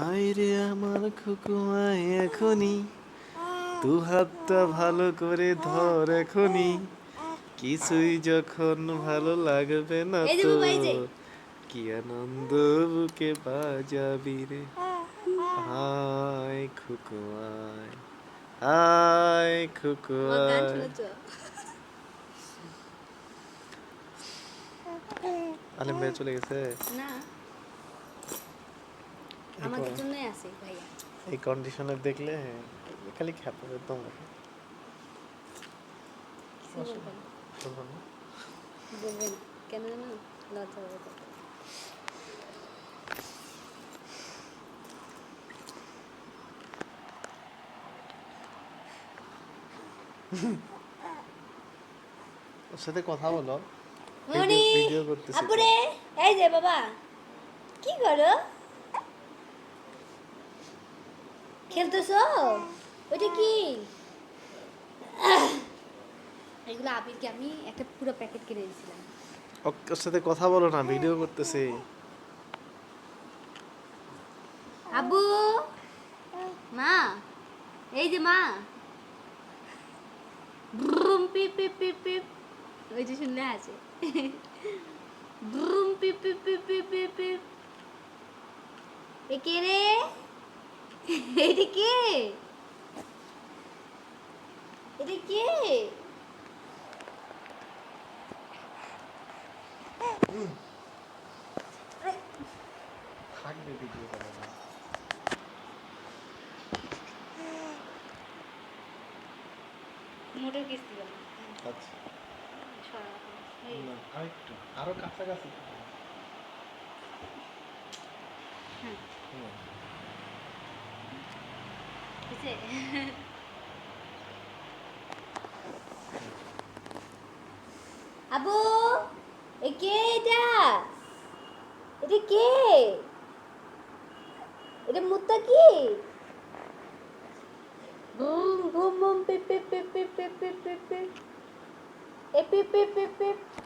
আইরে আমার খুকুমায় এখনই দু হাতটা ভালো করে ধর এখনই কিছুই যখন ভালো লাগবে না তো কি আনন্দ বুকে বাজাবি রে আয় খুকুমায় আয় খুকুমায় আলিম ভাই চলে গেছে না আমাদের জন্যই আছে ভাইয়া এই কন্ডিশনে দেখলে খালি খ্যাপাবে তোমাকে বলবেন কেন জানো লজ্জা হবে ওর সাথে কথা বলো মনি ভিডিও করতেছি আপুরে এই যে বাবা কি করো খেলতেছো ওইটা কি এগুলো আবিরকে আমি একটা পুরো প্যাকেট কিনে দিয়েছিলাম ওর সাথে কথা বলো না ভিডিও করতেছি আব্বু মা এই যে মা ব্রুম পিপ পিপ পিপ পিপ ওই যে শুনলে আছে ব্রুম পিপ পিপ পিপ পিপ পিপ পিপ এ কে রে এটা কে এটা কে থাকবে ভিডিও করা মোটর কিস্তি গেল আচ্ছা আরেকটু আরো কাছাকাছি আবু এ কে এটা এটা কে এটা মুত্তা কি বুম বুম বুম পিপ পিপ পিপ পিপ পিপ পিপ পিপ পিপ এ পিপ পিপ পিপ পিপ